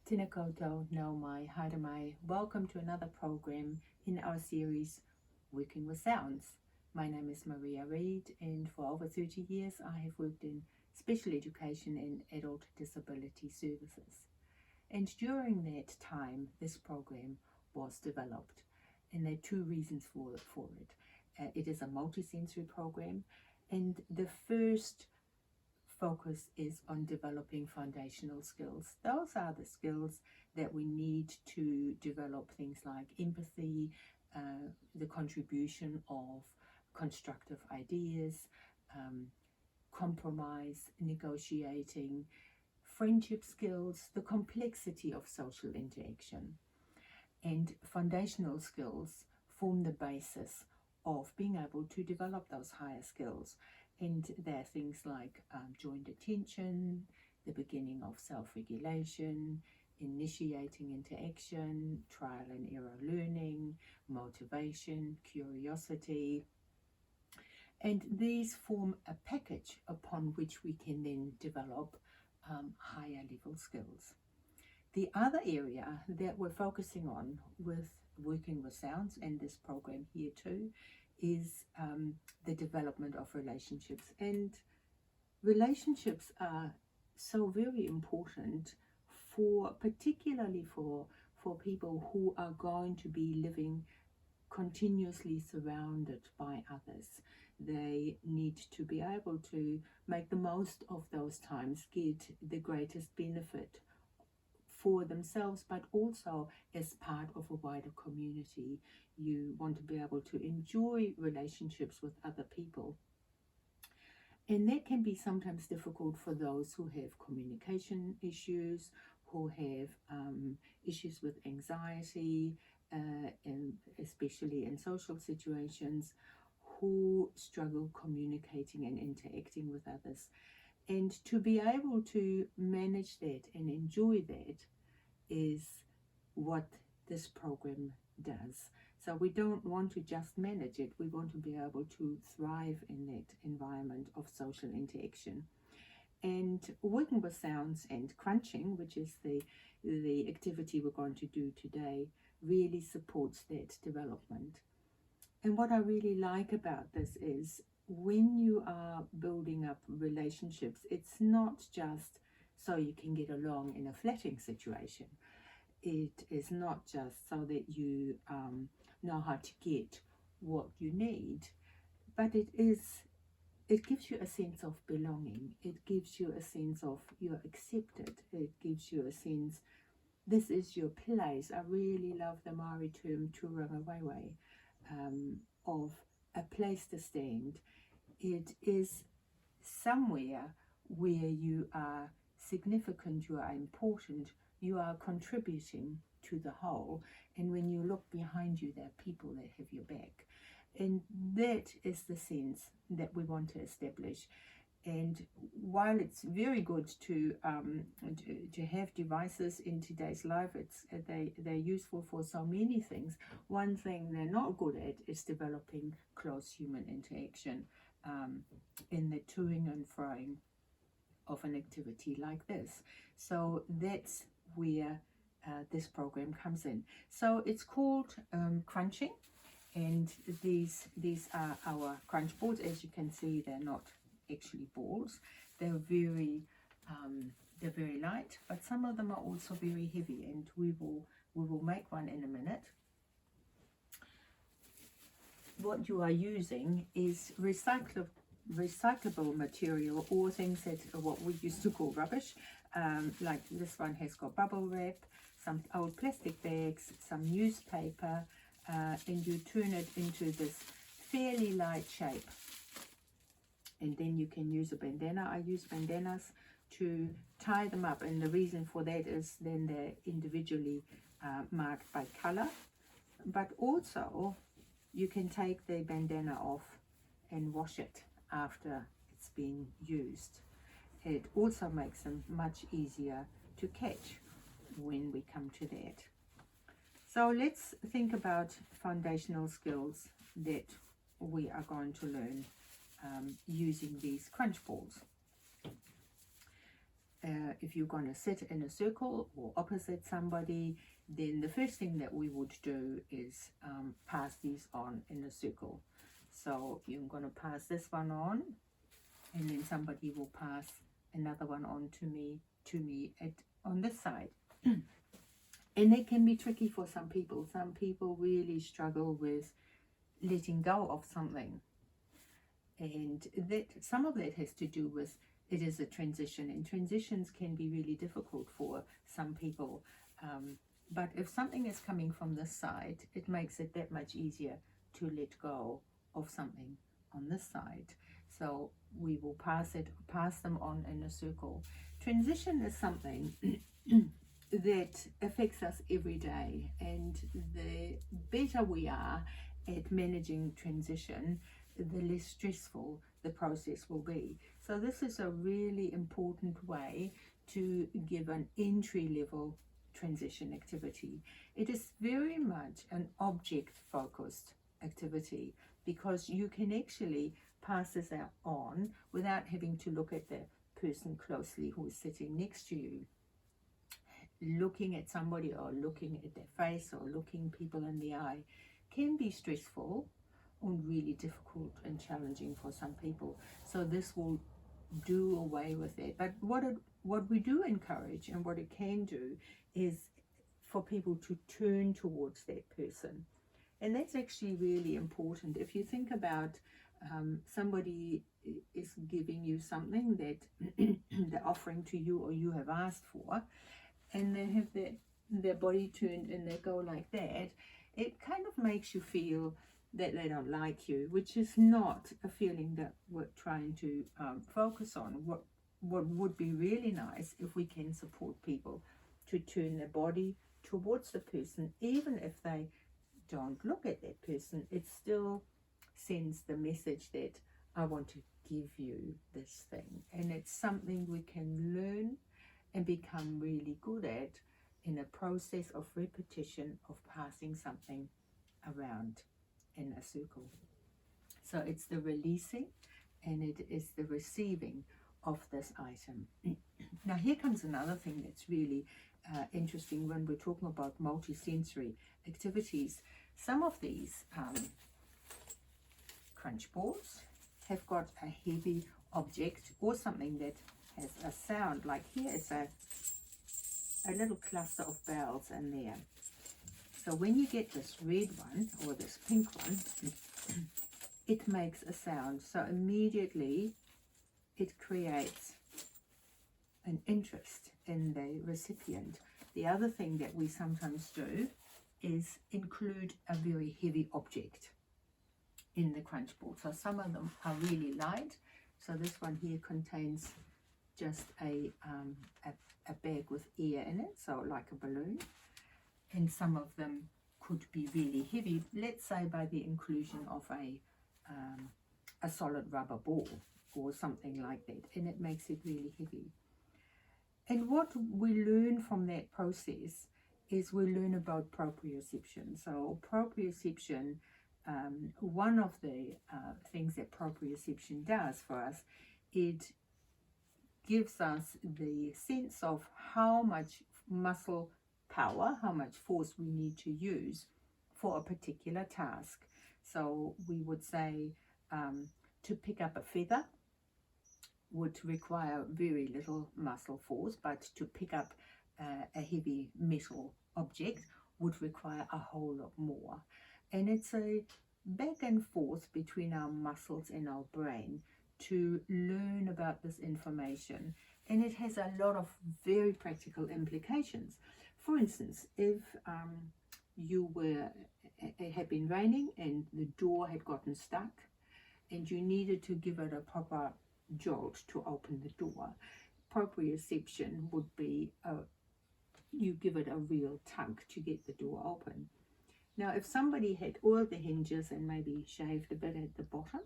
Tēnā koutou, nau mai, haere mai. Welcome to another program in our series, Working with Sounds. My name is Maria Reid, and for over 30 years I have worked in special education and adult disability services. And during that time, this program was developed, and there are two reasons for it. It is a multisensory program, and the first focus is on developing foundational skills. Those are the skills that we need to develop things like empathy, the contribution of constructive ideas, compromise, negotiating, friendship skills, the complexity of social interaction. And foundational skills form the basis of being able to develop those higher skills. And there are things like joint attention, the beginning of self-regulation, initiating interaction, trial and error learning, motivation, curiosity. And these form a package upon which we can then develop higher level skills. The other area that we're focusing on with Working with Sounds, and this program here too, is the development of relationships. And relationships are so very important particularly for people who are going to be living continuously surrounded by others. They need to be able to make the most of those times, get the greatest benefit for themselves, but also as part of a wider community. You want to be able to enjoy relationships with other people. And that can be sometimes difficult for those who have communication issues, who have issues with anxiety, and especially in social situations, who struggle communicating and interacting with others. And to be able to manage that and enjoy that is what this program does. So we don't want to just manage it, we want to be able to thrive in that environment of social interaction. And Working with Sounds and crunching, which is the activity we're going to do today, really supports that development. And what I really like about this is when you are building up relationships, it's not just so you can get along in a flatting situation. It is not just so that you know how to get what you need, but it gives you a sense of belonging. It gives you a sense of you're accepted. It gives you a sense, this is your place. I really love the Maori term turangawaewae, of a place to stand. It is somewhere where you are significant, you are important, you are contributing to the whole. And when you look behind you, there are people that have your back. And that is the sense that we want to establish. And while it's very good to have devices in today's life, they're useful for so many things. One thing they're not good at is developing close human interaction in the toing and froing of an activity like this. So that's where this program comes in. So it's called crunching, and these are our crunch boards. As you can see, they're not actually balls. They're very light, but some of them are also very heavy, and we will make one in a minute. What you are using is recyclable material, or things that are what we used to call rubbish. Like this one has got bubble wrap, some old plastic bags, some newspaper, and you turn it into this fairly light shape. And then you can use a bandana. I use bandanas to tie them up, and the reason for that is then they're individually marked by color. But also you can take the bandana off and wash it after it's been used. It also makes them much easier to catch when we come to that. So let's think about foundational skills that we are going to learn using these crunch balls. if you're going to sit in a circle or opposite somebody, then the first thing that we would do is pass these on in a circle. So you're going to pass this one on, and then somebody will pass another one on to me on this side. And that can be tricky for some people. Some people really struggle with letting go of something, and that some of that has to do with it is a transition, and transitions can be really difficult for some people. But if something is coming from this side, it makes it that much easier to let go of something on this side. So we will pass them on in a circle. Transition is something that affects us every day, and the better we are at managing transition, the less stressful the process will be. So this is a really important way to give an entry level transition activity. It is very much an object focused activity, because you can actually pass this out on without having to look at the person closely who is sitting next to you. Looking at somebody or looking at their face or looking people in the eye can be stressful and really difficult and challenging for some people. So this will do away with that. But what we do encourage, and what it can do, is for people to turn towards that person. And that's actually really important. If you think about somebody is giving you something that they're offering to you or you have asked for, and they have their body turned and they go like that, it kind of makes you feel that they don't like you, which is not a feeling that we're trying to focus on. What would be really nice if we can support people to turn their body towards the person, even if they don't look at that person, it still sends the message that I want to give you this thing. And it's something we can learn and become really good at in a process of repetition of passing something around in a circle. So it's the releasing and it is the receiving of this item. Now here comes another thing that's really interesting when we're talking about multisensory activities. Some of these crunch balls have got a heavy object or something that has a sound, like here is a little cluster of bells in there. So when you get this red one or this pink one, it makes a sound. So immediately it creates an interest in the recipient. The other thing that we sometimes do is include a very heavy object in the crunch ball. So some of them are really light. So this one here contains just a bag with air in it, so like a balloon. And some of them could be really heavy, let's say by the inclusion of a solid rubber ball or something like that, and it makes it really heavy. And what we learn from that process is we learn about proprioception. So proprioception, one of the things that proprioception does for us, it gives us the sense of how much muscle power, how much force we need to use for a particular task. So we would say to pick up a feather would require very little muscle force, but to pick up a heavy metal object would require a whole lot more. And it's a back and forth between our muscles and our brain to learn about this information, and it has a lot of very practical implications. For instance, if it had been raining and the door had gotten stuck and you needed to give it a proper jolt to open the door, proprioception would be you give it a real tug to get the door open. Now, if somebody had oiled the hinges and maybe shaved a bit at the bottom,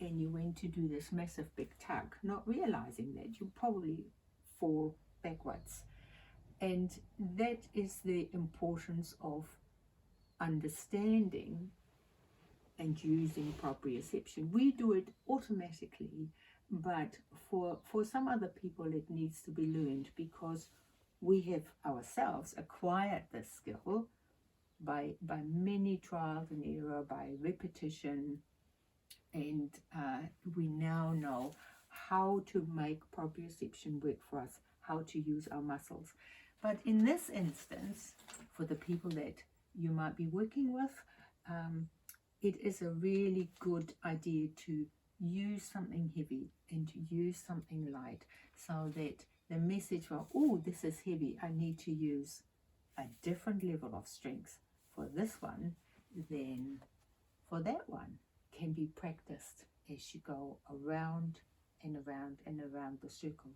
and you went to do this massive big tug, not realizing that, you probably fall backwards. And that is the importance of understanding and using proprioception. We do it automatically but for some other people it needs to be learned, because we have ourselves acquired this skill by many trials and error, by repetition, and we now know how to make proprioception work for us, how to use our muscles. But in this instance, for the people that you might be working with, it is a really good idea to use something heavy and to use something light, so that the message of, oh, this is heavy, I need to use a different level of strength for this one than for that one, can be practiced as you go around and around and around the circle.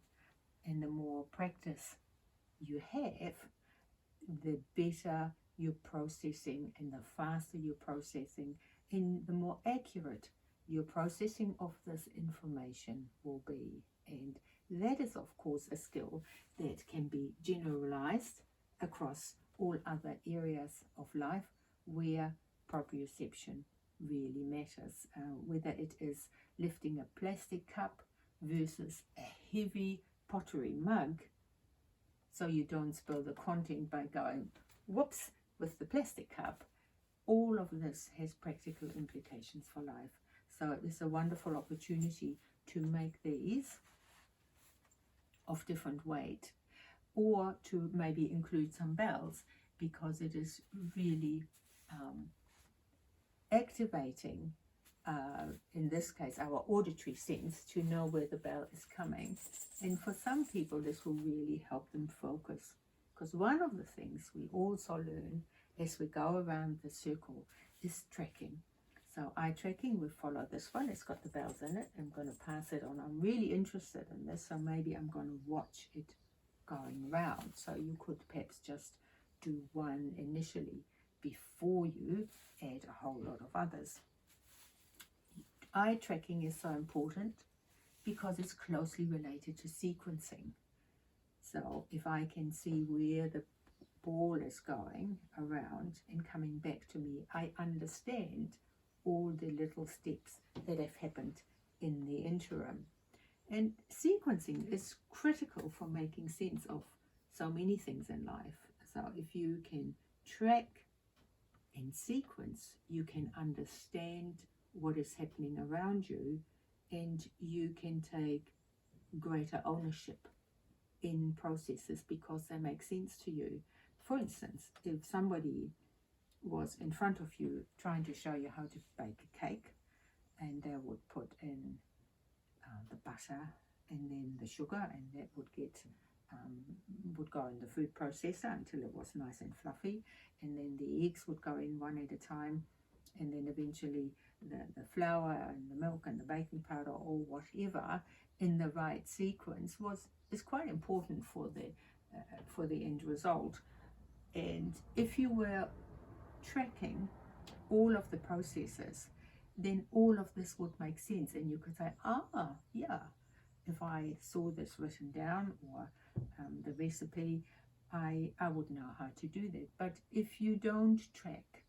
And the more practice you have, the better you're processing, and the faster you're processing, and the more accurate your processing of this information will be. And that is, of course, a skill that can be generalized across all other areas of life where proprioception really matters, whether it is lifting a plastic cup versus a heavy pottery mug, so you don't spill the content by going whoops with the plastic cup. All of this has practical implications for life. So it's a wonderful opportunity to make these of different weight, or to maybe include some bells, because it is really activating, in this case, our auditory sense to know where the bell is coming. And for some people, this will really help them focus, because one of the things we also learn as we go around the circle is tracking. So eye tracking, we follow this one, it's got the bells in it. I'm going to pass it on. I'm really interested in this, so maybe I'm going to watch it going round. So you could perhaps just do one initially before you add a whole lot of others. Eye tracking is so important because it's closely related to sequencing. So if I can see where the ball is going around and coming back to me, I understand all the little steps that have happened in the interim. And sequencing is critical for making sense of so many things in life. So if you can track and sequence, you can understand what is happening around you, and you can take greater ownership in processes because they make sense to you. For instance, if somebody was in front of you trying to show you how to bake a cake, and they would put in the butter and then the sugar, and that would go in the food processor until it was nice and fluffy, and then the eggs would go in one at a time, and then eventually the flour and the milk and the baking powder or whatever in the right sequence is quite important for the end result. And if you were tracking all of the processes, then all of this would make sense, and you could say, yeah, if I saw this written down, or the recipe, I would know how to do that. But if you don't track,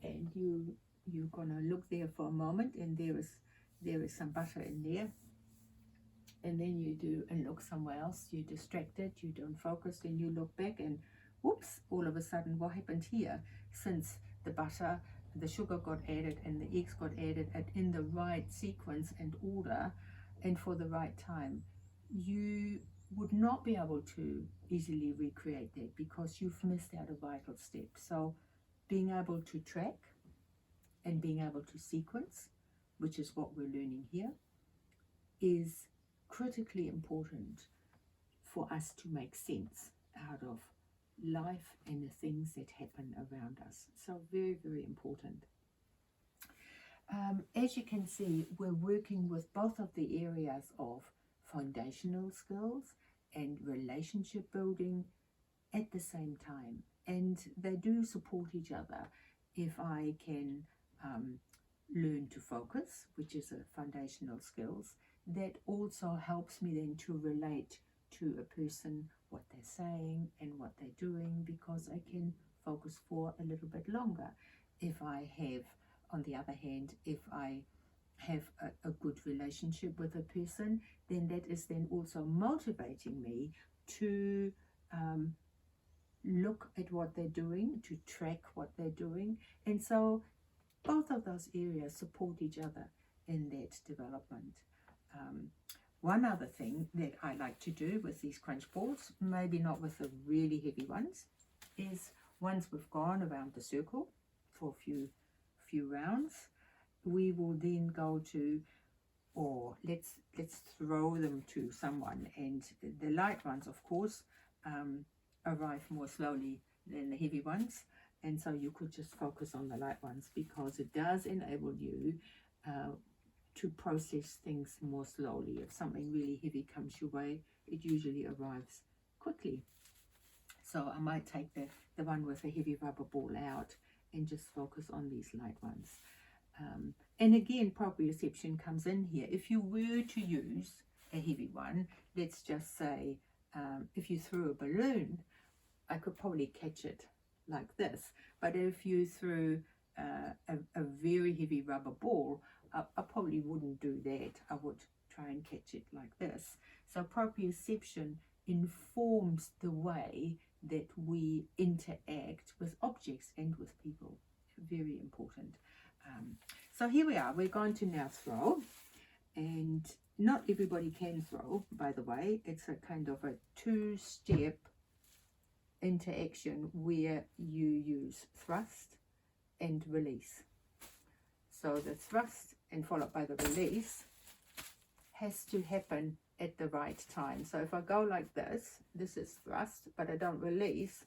and you're gonna look there for a moment, and there is some butter in there, and then you do and look somewhere else, you're distracted, you don't focus, and you look back, and whoops, all of a sudden, what happened here? Since the butter, the sugar got added and the eggs got added in the right sequence and order and for the right time, you would not be able to easily recreate that because you've missed out a vital step. So being able to track and being able to sequence, which is what we're learning here, is critically important for us to make sense out of life and the things that happen around us. So very, very important. As you can see, we're working with both of the areas of foundational skills and relationship building at the same time, and they do support each other. If I can learn to focus, which is a foundational skills, that also helps me then to relate to a person, what they're saying and what they're doing, because I can focus for a little bit longer. If I have, on the other hand, if I have a good relationship with a person, then that is then also motivating me to look at what they're doing, to track what they're doing. And so both of those areas support each other in that development. One other thing that I like to do with these crunch balls, maybe not with the really heavy ones, is once we've gone around the circle for a few rounds, we will then go to, or let's throw them to someone. And the light ones, of course, arrive more slowly than the heavy ones, and so you could just focus on the light ones, because it does enable you to process things more slowly. If something really heavy comes your way, it usually arrives quickly. So I might take the one with a heavy rubber ball out and just focus on these light ones. And again, proprioception comes in here. If you were to use a heavy one, let's just say if you threw a balloon, I could probably catch it like this. But if you threw a very heavy rubber ball, I probably wouldn't do that. I would try and catch it like this. So proprioception informs the way that we interact with objects and with people. Very important. So here we are. We're going to now throw. And not everybody can throw, by the way. It's a kind of a two-step interaction where you use thrust and release. So the thrust and followed by the release has to happen at the right time. So if I go like this is thrust, but I don't release,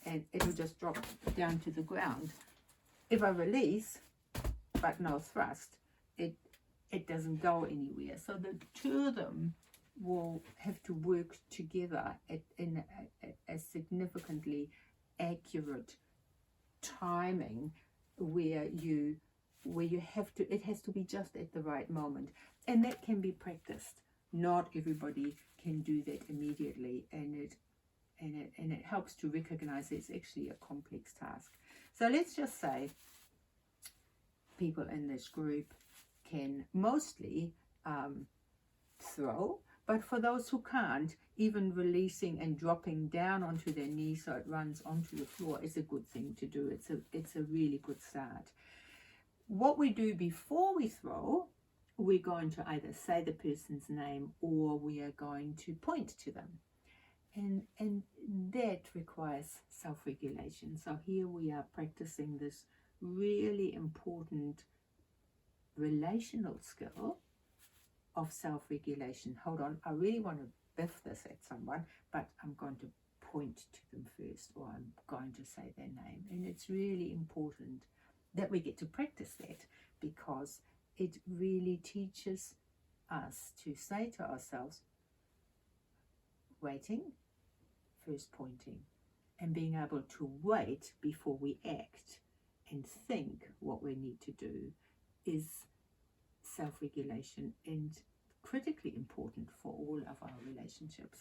and it'll just drop down to the ground. If I release but no thrust, it doesn't go anywhere. So the two of them will have to work together in a significantly accurate timing, where you have to, it has to be just at the right moment, and that can be practiced. Not everybody can do that immediately, and it helps to recognize it's actually a complex task. So let's just say people in this group can mostly throw, but for those who can't, even releasing and dropping down onto their knees so it runs onto the floor is a good thing to do. It's a really good start. What we do before we throw, we're going to either say the person's name or we are going to point to them. And that requires self-regulation. So here we are practicing this really important relational skill of self-regulation. Hold on, I really want to biff this at someone, but I'm going to point to them first, or I'm going to say their name. And it's really important that we get to practice that, because it really teaches us to say to ourselves, waiting, first pointing, and being able to wait before we act and think what we need to do is self-regulation, and critically important for all of our relationships.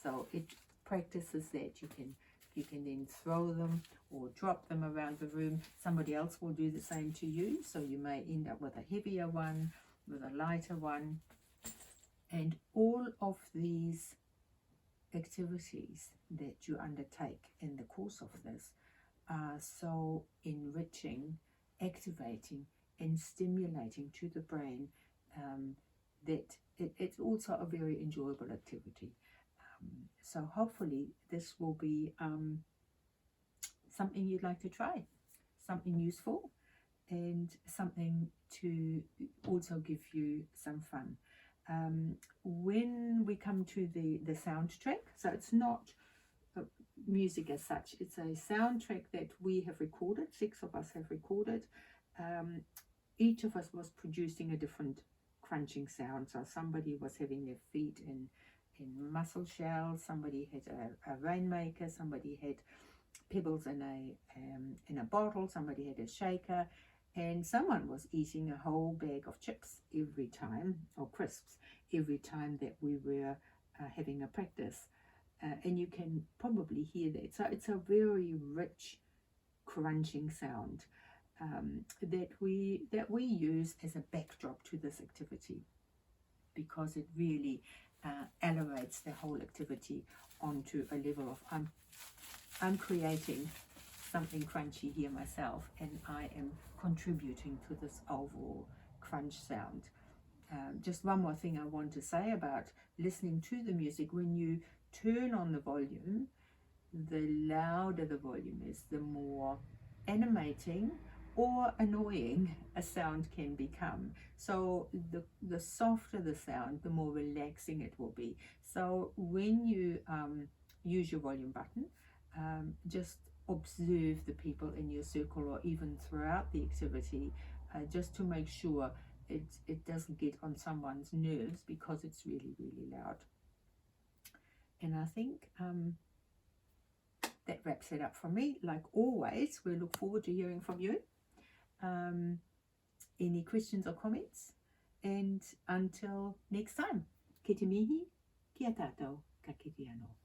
So it practices that. You can then throw them or drop them around the room. Somebody else will do the same to you, so you may end up with a heavier one, with a lighter one. And all of these activities that you undertake in the course of this are so enriching, activating and stimulating to the brain, that it's also a very enjoyable activity. So hopefully this will be something you'd like to try, something useful, and something to also give you some fun. When we come to the soundtrack, so it's not music as such, it's a soundtrack that we have recorded, 6 of us have recorded. Each of us was producing a different crunching sound. So somebody was having their feet in mussel shells, somebody had a rainmaker, somebody had pebbles in a bottle, somebody had a shaker, and someone was eating a whole bag of chips every time, or crisps, every time that we were having a practice. And you can probably hear that. So it's a very rich crunching sound. that we use as a backdrop to this activity, because it really elevates the whole activity onto a level of I'm creating something crunchy here myself, and I am contributing to this overall crunch sound. Just one more thing I want to say about listening to the music: when you turn on the volume, the louder the volume is, the more animating or annoying a sound can become. So the softer the sound, the more relaxing it will be. So when you use your volume button, just observe the people in your circle, or even throughout the activity, just to make sure it doesn't get on someone's nerves, because it's really, really loud. And I think that wraps it up from me. Like always, we look forward to hearing from you. Any questions or comments? And until next time, ke te mihi, kia tātou, ka kite anō.